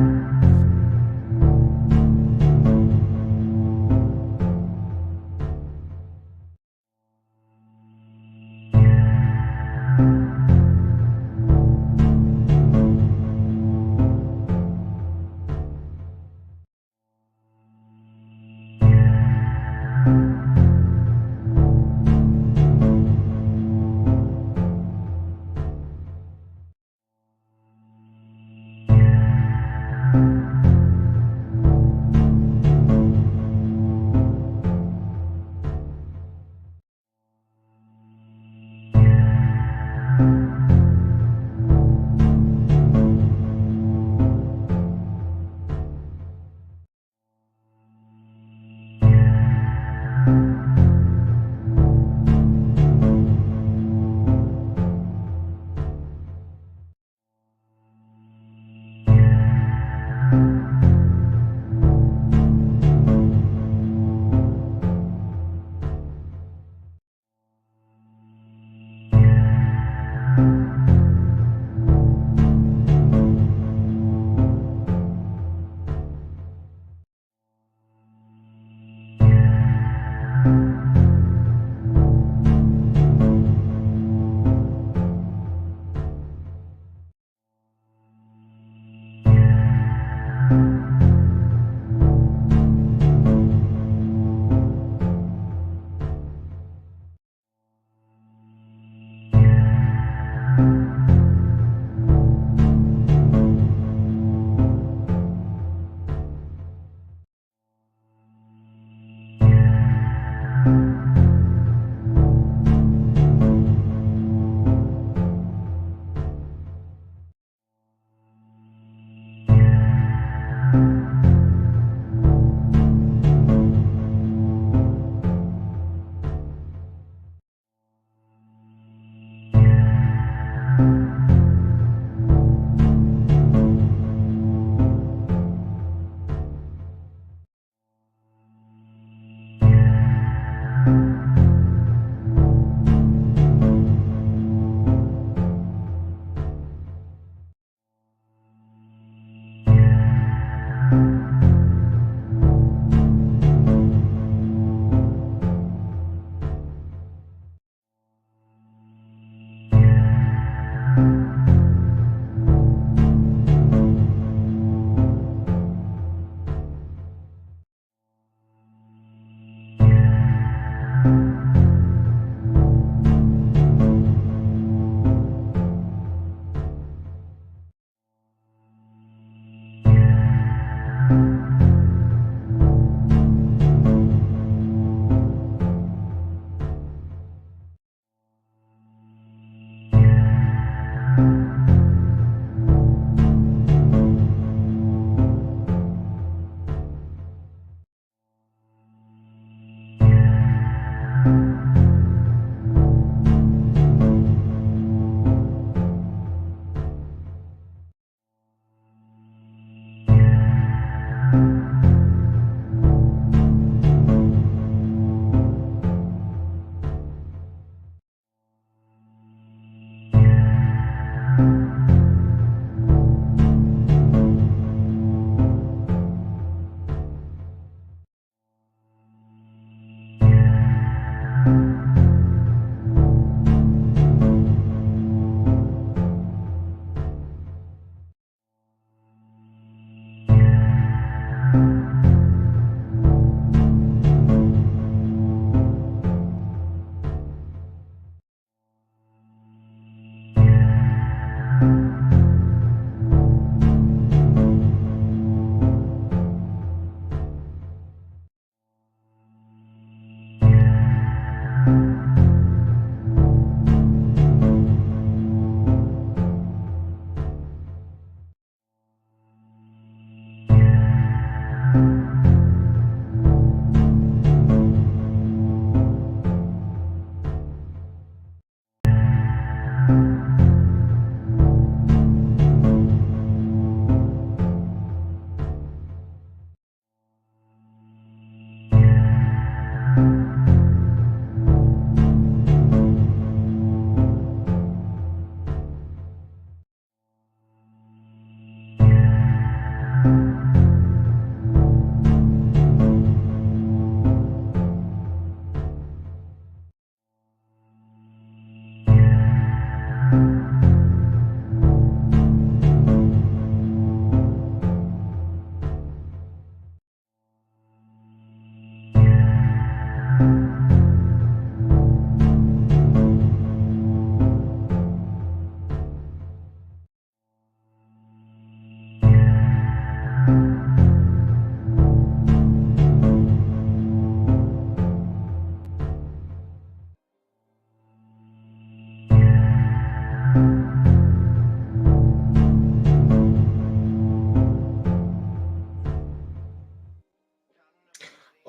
you.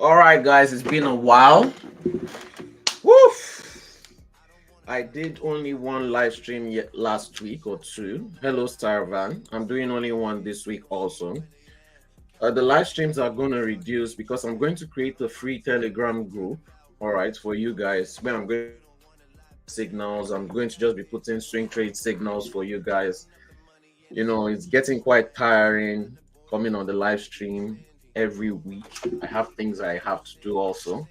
All right, guys, it's been a while. Woof! I did only one live stream last week or two. Hello, Sarvan. I'm doing only one this week also. The live streams are going to reduce because I'm going to create a free Telegram group, all right, for you guys, where I'm going to signals. I'm going to just be putting swing trade signals for you guys. You know, it's getting quite tiring coming on the live stream every week. I have things I have to do also.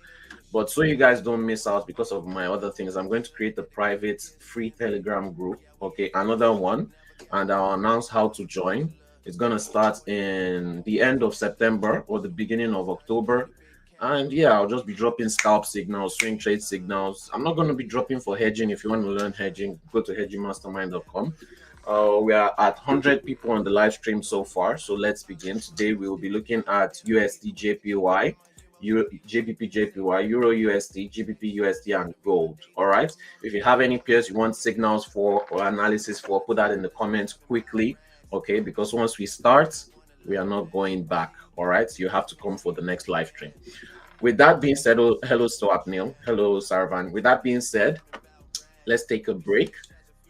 But so you guys don't miss out because of my other things, I'm going to create a private free Telegram group. Okay, another one, and I'll announce how to join. It's going to start in the end of September or the beginning of October. And yeah, I'll just be dropping scalp signals, swing trade signals. I'm not going to be dropping for hedging. If you want to learn hedging, go to hedgingmastermind.com. We are at 100 people on the live stream so far. So let's begin. Today we will be looking at USDJPY, GBPJPY, EURUSD, GBPUSD, and gold. All right. If you have any pairs you want signals for or analysis for, put that in the comments quickly. Okay, because once we start, we are not going back. All right. So you have to come for the next live stream. With that being said, hello, Swapnil. Hello, Sarvan. With that being said, let's take a break.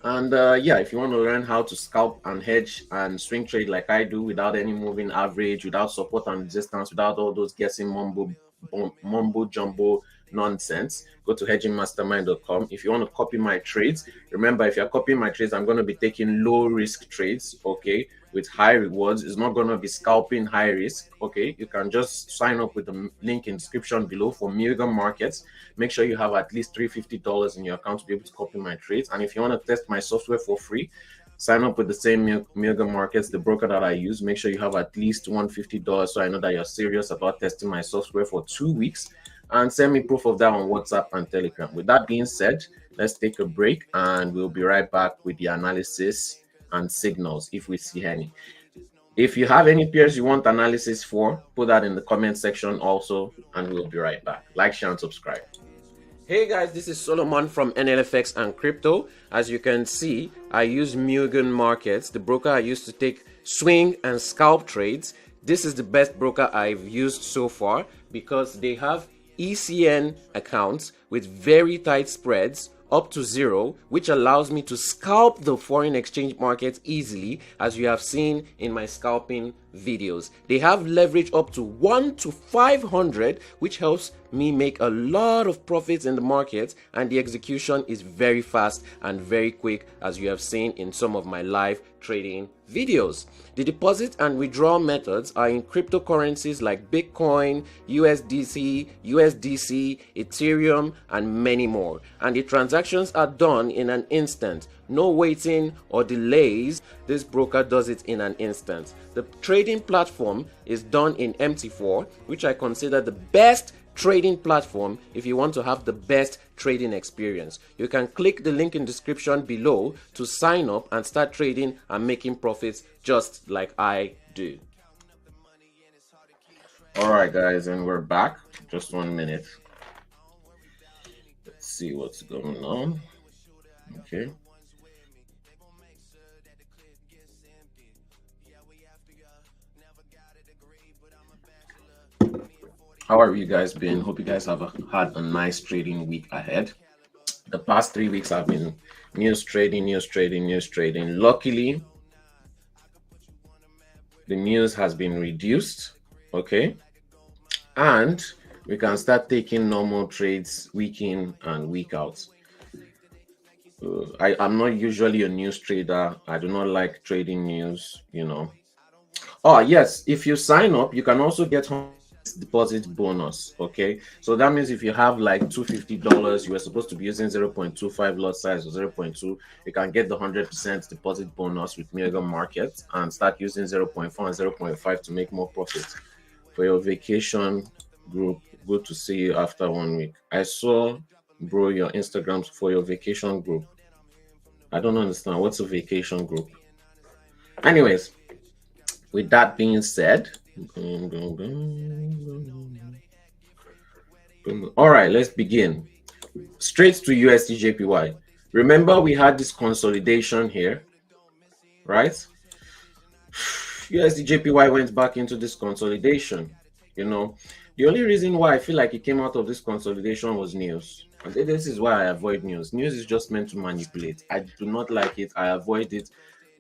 And yeah, if you want to learn how to scalp and hedge and swing trade like I do without any moving average, without support and resistance, without all those guessing mumbo jumbo nonsense, go to hedgingmastermind.com. If you want to copy my trades, remember, if you're copying my trades, I'm going to be taking low risk trades, okay, with high rewards. It's not going to be scalping high risk. Okay, you can just sign up with the link in description below for Mulligan Markets. Make sure you have at least $350 in your account to be able to copy my trades. And if you want to test my software for free, sign up with the same Mulligan Markets, the broker that I use. Make sure you have at least $150 so I know that you're serious about testing my software for 2 weeks, and send me proof of that on WhatsApp and Telegram. With that being said, let's take a break and we'll be right back with the analysis and signals if we see any. If you have any pairs you want analysis for, put that in the comment section also, and we'll be right back. Like, share, and subscribe. Hey guys, this is Solomon from NLFX and Crypto. As you can see, I use Mulligan Markets, the broker I use to take swing and scalp trades. This is the best broker I've used so far because they have ECN accounts with very tight spreads up to 0, which allows me to scalp the foreign exchange market easily, as you have seen in my scalping videos. They have leverage up to 1 to 500, which helps me make a lot of profits in the market, and the execution is very fast and very quick, as you have seen in some of my live trading videos. The deposit and withdrawal methods are in cryptocurrencies like Bitcoin, USDC, Ethereum, and many more. And the transactions are done in an instant. No waiting or delays. This broker does it in an instant. The trading platform is done in MT4, which I consider the best trading platform if you want to have the best trading experience. You can click the link in description below to sign up and start trading and making profits just like I do. All right, guys, and we're back. Just 1 minute. Let's see what's going on. Okay. How have you guys been? Hope you guys have had a nice trading week ahead. The past 3 weeks have been news trading. Luckily, the news has been reduced, okay? And we can start taking normal trades week in and week out. I'm not usually a news trader. I do not like trading news, you know. Oh, yes, if you sign up, you can also get deposit bonus. Okay, so that means if you have like $250, you were supposed to be using 0.25 lot size or 0.2, you can get the 100% deposit bonus with Mulligan Markets and start using 0.4 and 0.5 to make more profit for your vacation group. Good to see you after 1 week. I saw, bro, your Instagrams for your vacation group. I don't understand. What's a vacation group? Anyways, with that being said, all right, let's begin. Straight to USDJPY. Remember, we had this consolidation here, right? USDJPY went back into this consolidation. You know, the only reason why I feel like it came out of this consolidation was news. And this is why I avoid news. News is just meant to manipulate. I do not like it. I avoid it.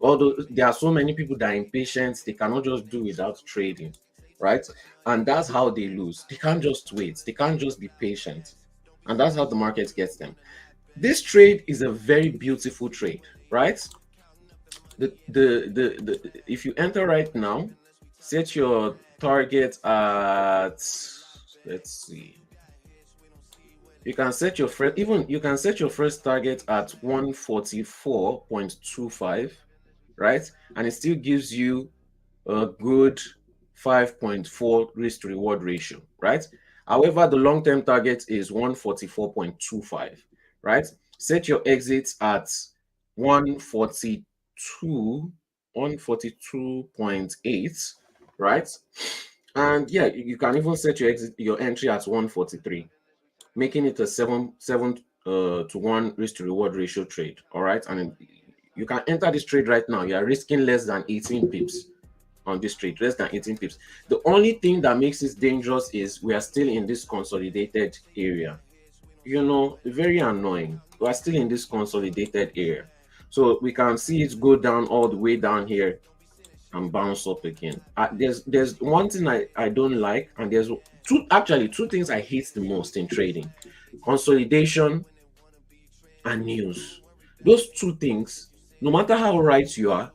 Although there are so many people that are impatient, they cannot just do without trading, right? And that's how they lose. They can't just wait. They can't just be patient. And that's how the market gets them. This trade is a very beautiful trade, right? If you enter right now, set your target at, let's see, you can set your first, even you can set your first target at 144.25, right? And it still gives you a good 5.4 risk to reward ratio, right? However, the long-term target is 144.25, right? Set your exits at 142, 142.8, right? And yeah, you can even set your entry at 143, making it a 7 to 1 risk to reward ratio trade. All right. And you can enter this trade right now. You are risking less than 18 pips on this trade, less than 18 pips. The only thing that makes it dangerous is we are still in this consolidated area. You know, very annoying. We are still in this consolidated area. So we can see it go down all the way down here and bounce up again. There's one thing I don't like, and there's two things I hate the most in trading: consolidation and news. Those two things, no matter how right you are,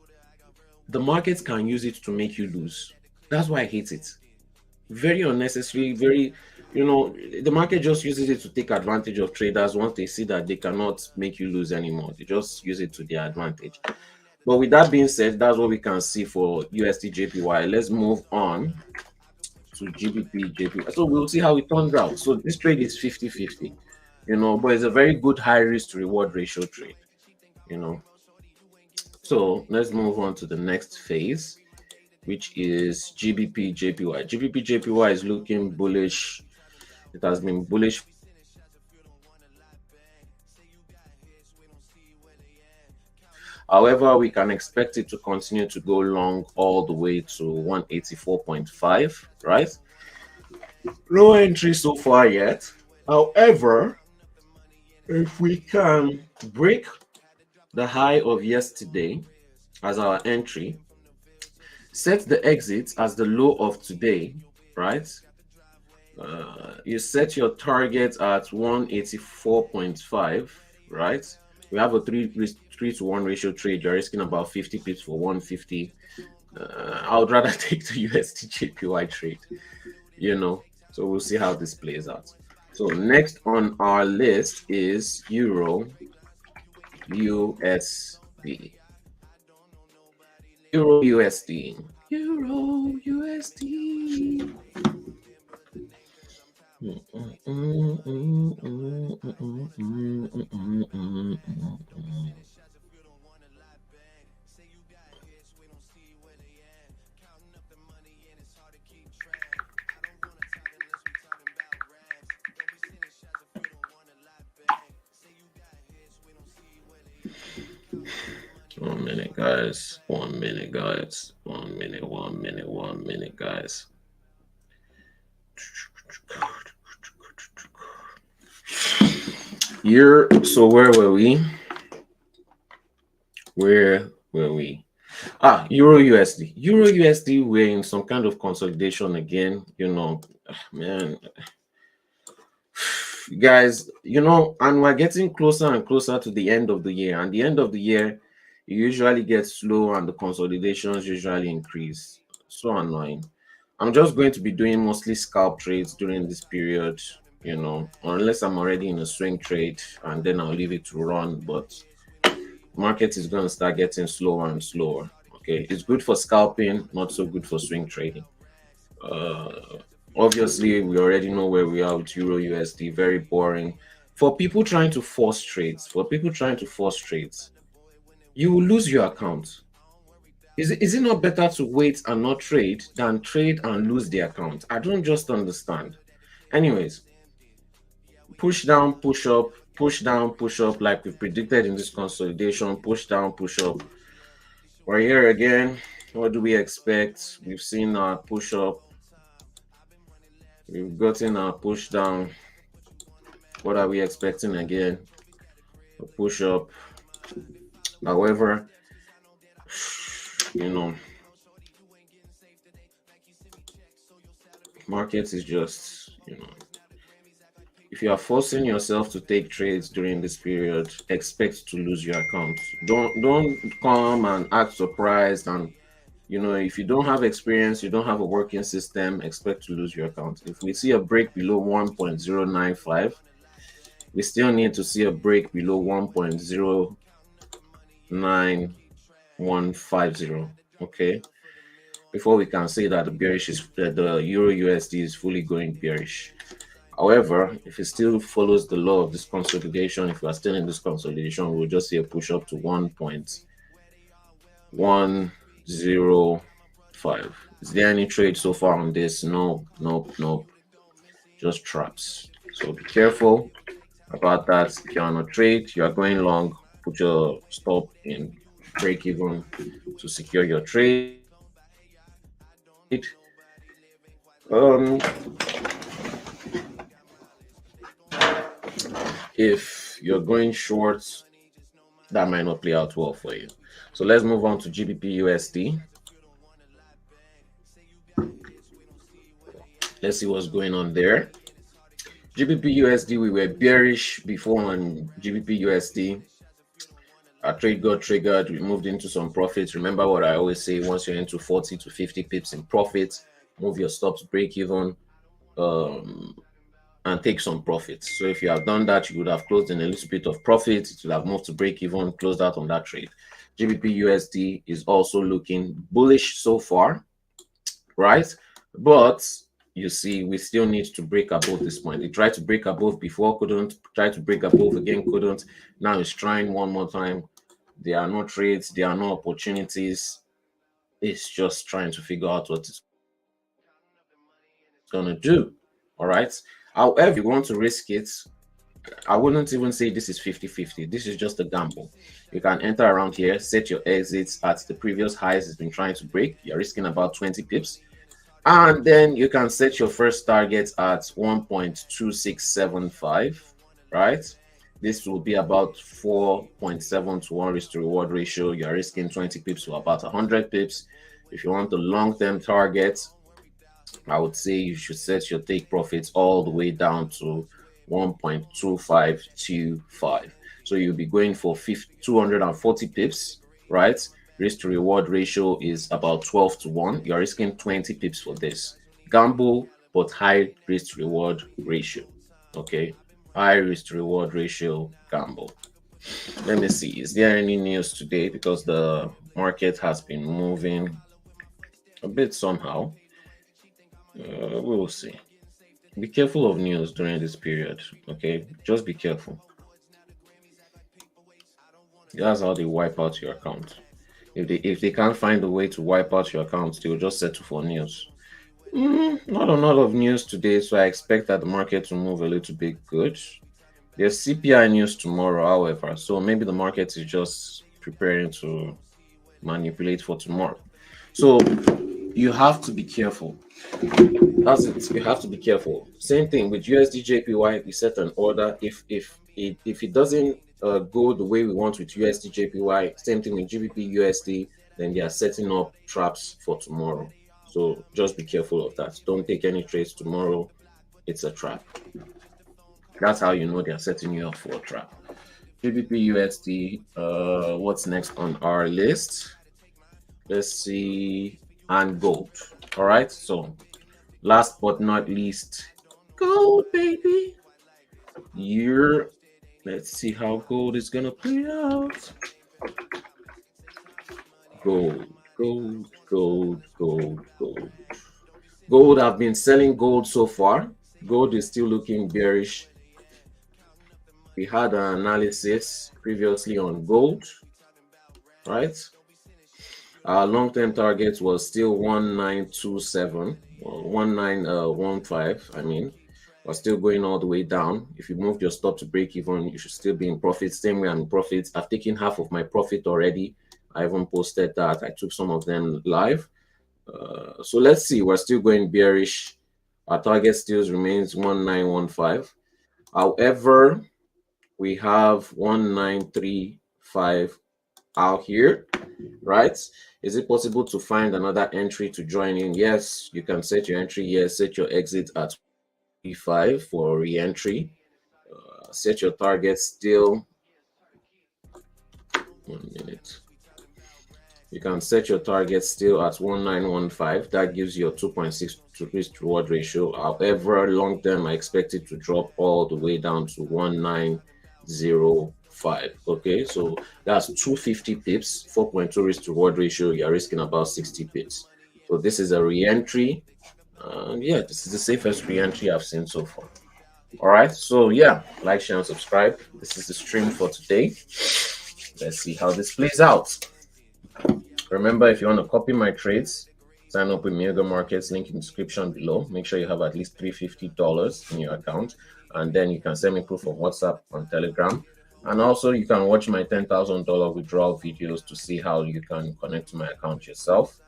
the market can use it to make you lose. That's why I hate it. Very unnecessary, very, the market just uses it to take advantage of traders once they see that they cannot make you lose anymore. They just use it to their advantage. But with that being said, that's what we can see for USDJPY. Let's move on to GBPJPY. So we'll see how it turns out. So this trade is 50-50, but it's a very good high risk to reward ratio trade, So let's move on to the next phase, which is GBPJPY. GBPJPY is looking bullish. It has been bullish. However, we can expect it to continue to go long all the way to 184.5, right? No entry so far yet. However, if we can break the high of yesterday as our entry, set the exit as the low of today, right? You set your target at 184.5, right? We have a 3-to-1 ratio trade. You're risking about 50 pips for 150. I would rather take the USDJPY trade, So we'll see how this plays out. So next on our list is EURUSD. EURUSD. EURUSD. One minute, guys. 1 minute, guys. 1 minute, 1 minute, 1 minute, guys. So where were we? Where were we? EURUSD. EURUSD, we're in some kind of consolidation again, man. Guys, and we're getting closer and closer to the end of the year. And the end of the year, it usually gets slow and the consolidations usually increase. So annoying. I'm just going to be doing mostly scalp trades during this period, unless I'm already in a swing trade, and then I'll leave it to run. But market is going to start getting slower and slower. Okay, it's good for scalping, not so good for swing trading. Obviously, we already know where we are with EURUSD. Very boring. For people trying to force trades, you will lose your account. Is it not better to wait and not trade than trade and lose the account? I don't just understand. Anyways, push down, push up, push down, push up, like we predicted in this consolidation. Push down, push up. We're here again. What do we expect? We've seen our push up. We've gotten our push down. What are we expecting again? A push up. However, you know, market is just, if you are forcing yourself to take trades during this period, expect to lose your account. Don't come and act surprised, and if you don't have experience, you don't have a working system, expect to lose your account. If we see a break below 1.095, we still need to see a break below 1.09150. Okay, before we can say that the Euro USD is fully going bearish. However, if it still follows the law of this consolidation, if we are still in this consolidation, we'll just see a push up to 1.105. Is there any trade so far on this? No, nope. Just traps. So be careful about that. If you're on a trade, you are going long, put your stop in break even to secure your trade. If you're going short, that might not play out well for you. So let's move on to GBPUSD. Let's see what's going on there. GBPUSD, we were bearish before on GBPUSD. Our trade got triggered. We moved into some profits. Remember what I always say: once you're into 40 to 50 pips in profits, move your stops break even and take some profits. So if you have done that, you would have closed in a little bit of profit. It would have moved to break even, closed out on that trade. GBPUSD is also looking bullish so far, right? But you see, we still need to break above this point. It tried to break above before, couldn't. Tried to break above again, couldn't. Now it's trying one more time. There are no trades, there are no opportunities. It's just trying to figure out what it's going to do. All right. However, if you want to risk it, I wouldn't even say this is 50-50. This is just a gamble. You can enter around here, set your exits at the previous highs it's been trying to break. You're risking about 20 pips. And then you can set your first target at 1.2675, right? This will be about 4.7 to 1 risk to reward ratio. You're risking 20 pips to about 100 pips. If you want the long-term target, I would say you should set your take profits all the way down to 1.2525. So you'll be going for 240 pips, right? Risk to reward ratio is about 12 to 1. You're risking 20 pips for this. Gamble, but high risk to reward ratio. Okay, high risk to reward ratio, gamble. Let me see, is there any news today? Because the market has been moving a bit somehow. We will see. Be careful of news during this period. Okay, just be careful. That's how they wipe out your account. If they can't find a way to wipe out your account, they'll just settle for news. Not a lot of news today, so I expect that the market to move a little bit good. There's CPI news tomorrow, however, so maybe the market is just preparing to manipulate for tomorrow. So you have to be careful. That's it. You have to be careful. Same thing with USDJPY. We set an order. If it doesn't go the way we want with USDJPY, same thing with GBPUSD, then they are setting up traps for tomorrow. So just be careful of that. Don't take any trades tomorrow. It's a trap. That's how you know they are setting you up for a trap. GBPUSD. What's next on our list? Let's see. And gold. All right. So last but not least, gold, baby. Let's see how gold is gonna play out. Gold. Gold, I've been selling gold so far. Gold is still looking bearish. We had an analysis previously on gold, right? Our long-term target was still 1927 or 1915. I mean, we're still going all the way down. If you moved your stop to break even, you should still be in profit. Same way I'm in profit. I've taken half of my profit already. I even posted that. I took some of them live. So let's see. We're still going bearish. Our target still remains 1915. However, we have 1935 out here, right? Is it possible to find another entry to join in? Yes, you can set your entry here, set your exit at E5 for re-entry. Set your target still. 1 minute. You can set your target still at 1915. That gives you a 2.6 to risk reward ratio. However, long term, I expect it to drop all the way down to 1905. Okay, so that's 250 pips, 4.2 risk to reward ratio. You're risking about 60 pips. So this is a re-entry. Yeah, this is the safest re-entry I've seen so far. All right, so yeah, like, share, and subscribe. This is the stream for today. Let's see how this plays out. Remember, if you want to copy my trades, sign up with Mega Markets, link in the description below. Make sure you have at least $350 in your account, and then you can send me proof on WhatsApp, on Telegram. And also, you can watch my $10,000 withdrawal videos to see how you can connect to my account yourself.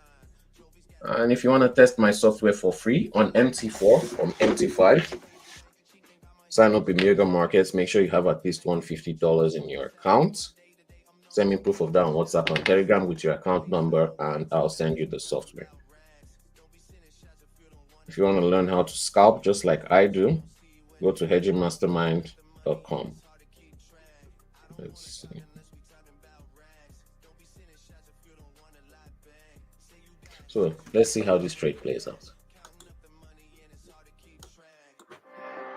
And if you want to test my software for free on MT4 from MT5, sign up with Mega Markets. Make sure you have at least $150 in your account. Send me proof of that on WhatsApp and Telegram with your account number, and I'll send you the software. If you want to learn how to scalp just like I do, go to hedgingmastermind.com. Let's see. So let's see how this trade plays out.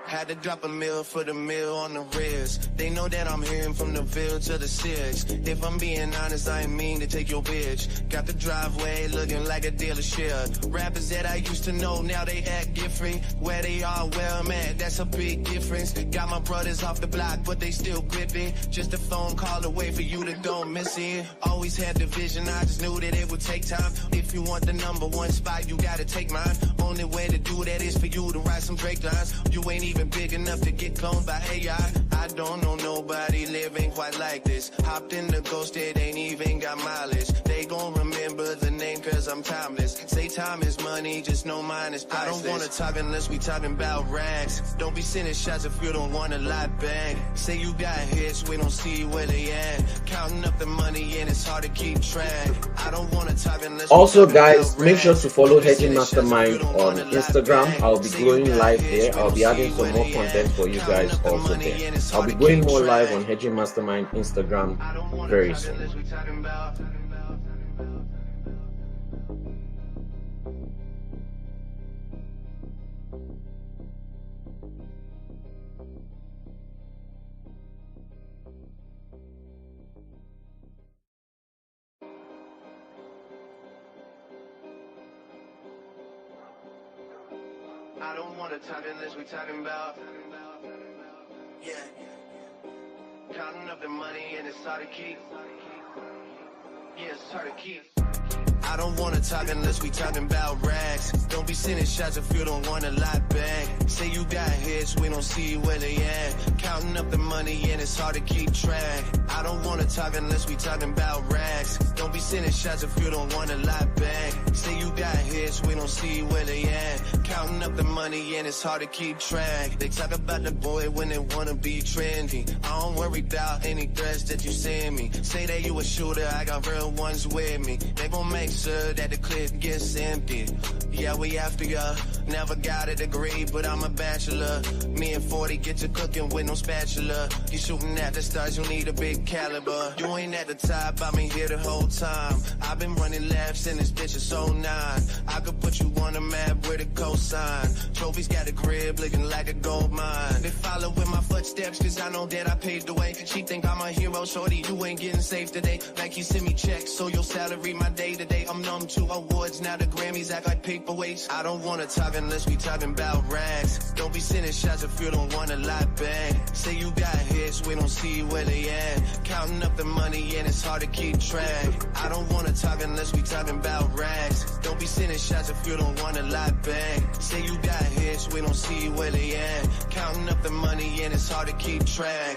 Had to drop a meal for the meal on the wrist. They know that I'm hearing from the Ville to the 6. If I'm being honest, I ain't mean to take your bitch. Got the driveway looking like a dealership. Rappers that I used to know, now they act different. Where they are, where I'm at, that's a big difference. Got my brothers off the block, but they still gripping. Just a phone call away for you to don't miss it. Always had the vision, I just knew that it would take time. If you want the #1 spot, you gotta take mine. Only way to do that is for you to write some Drake lines. You ain't even big enough to get cloned by AI. I don't know nobody living quite like this. Hopped in the ghost, it ain't even got mileage. They gon' remember the name cause I'm timeless. Say time is money, just know mine is priceless. I don't wanna talk unless we talking about rags. Don't be sending shots if you don't wanna lie back. Say you got hits, we don't see where they at. Counting up the money and it's hard to keep track. I don't wanna talk unless also, guys, make sure to follow Hedging Mastermind on Instagram. I'll be going live there. I'll be adding some more content for you guys also there. I'll be going more live on Hedging Mastermind Instagram very soon. I don't want to talk unless we talking about, yeah. Counting up the money and it's hard to keep, yeah, it's hard to keep. I don't wanna talk unless we talking about rags. Don't be sending shots if you don't wanna lie back. Say you got hits, we don't see where they at. Counting up the money and it's hard to keep track. I don't wanna talk unless we talking about rags. Don't be sending shots if you don't wanna lie back. Say you got hits, we don't see where they at. Counting up the money and it's hard to keep track. They talk about the boy when they wanna be trendy. I don't worry about any threats that you send me. Say that you a shooter, I got real ones with me. They gon' make sure that the clip gets empty. Yeah, we after ya. Never got a degree, but I'm a bachelor. Me and 40 get to cooking with no spatula. You shooting at the stars, you need a big caliber. You ain't at the top, I've been here the whole time. I've been running laps and this bitch is so 9. I could put you on a map with a cosign. Trophies got a crib looking like a gold mine. They follow in my footsteps cause I know that I paved the way. She think I'm a hero, shorty, you ain't getting safe today. Like you send me checks, so your salary my day to day. I'm numb to awards, now the Grammys act like paperweights. I don't wanna talk unless we talking about rags. Don't be sending shots if you don't wanna lie back. Say you got hits, we don't see where they at. Counting up the money and it's hard to keep track. I don't wanna talk unless we talking about rags. Don't be sending shots if you don't wanna lie back. Say you got hits, we don't see where they at. Counting up the money and it's hard to keep track.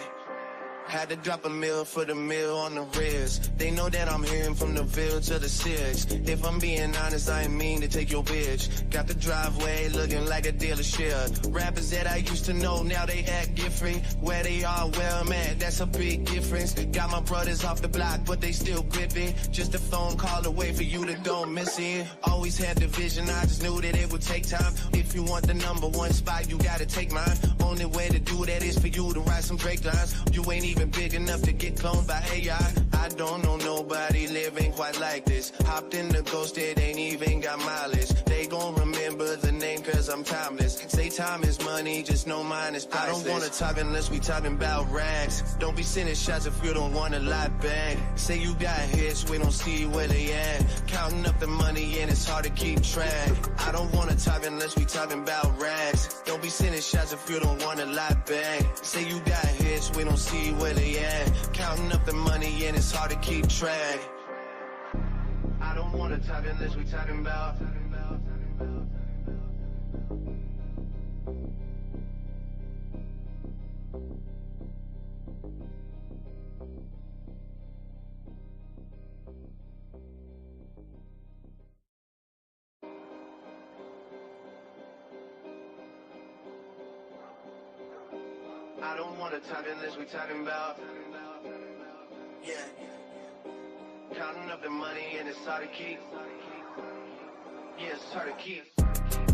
Had to drop a meal for the meal on the wrist. They know that I'm hearing from the Ville to the 6. If I'm being honest, I ain't mean to take your bitch. Got the driveway looking like a dealership. Rappers that I used to know, now they act different. Where they are, where I'm at, that's a big difference. Got my brothers off the block, but they still gripping. Just a phone call away for you to don't miss it. Always had the vision, I just knew that it would take time. If you want the #1 spot, you gotta take mine. Only way to do that is for you to write some Drake lines. You ain't even big enough to get cloned by AI. I don't know nobody living quite like this. Hopped in the ghost, it ain't even got mileage. They gon' remember the name cause I'm timeless. Say time is money, just know mine is priceless. I don't wanna talk unless we talking about rags. Don't be sending shots if you don't want a lot back. Say you got hits, we don't see where they at. Counting up the money and it's hard to keep track. I don't wanna talk unless we talking about rags. Don't be sending shots if you don't want a lot back. Say you got hits, we don't see where they at. Counting up the money and it's hard to keep track. I don't wanna talk unless we talking about. I don't wanna talk unless we talking about. Yeah. Counting up the money and it's hard to keep. Yeah, it's hard to keep.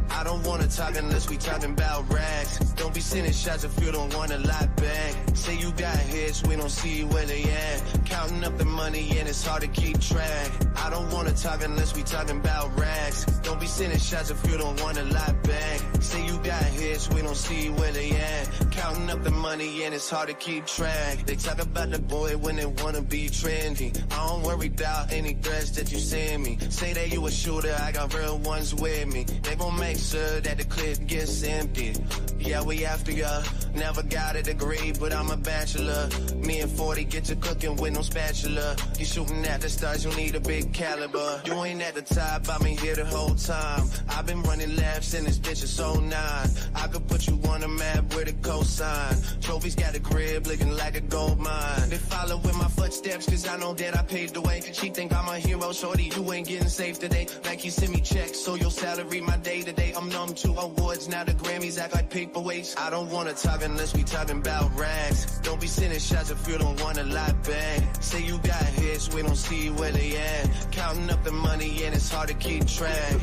I don't wanna talk unless we talking about rags. Don't be sending shots if you don't want a lot back. Say you got hits, we don't see where they at. Counting up the money and it's hard to keep track. I don't wanna talk unless we talking about rags. Don't be sending shots if you don't want a lot back. Say you got hits, we don't see where they at. Counting up the money and it's hard to keep track. They talk about the boy when they wanna be trendy. I don't worry about any threats that you send me. Say that you a shooter, I got real ones with me. They gon' make sure that the clip gets empty. Yeah, we after ya. Never got a degree, but I'm a bachelor. Me and 40 get to cooking with no spatula. You shooting at the stars, you need a big caliber. You ain't at the top, I've been here the whole time. I've been running laps in this bitch, it's 09. I could put you on a map with a cosign. Trophies got a crib looking like a gold mine. They follow in my footsteps, cause I know that I paved the way. She think I'm a hero, shorty, you ain't getting safe today. Like you send me checks, so your salary my day to day. I'm numb to awards, now the Grammys act like paperweights. I don't wanna talk unless we talking about rags. Don't be sending shots if you don't want a lot back. Say you got hits, we don't see where they at. Counting up the money and it's hard to keep track.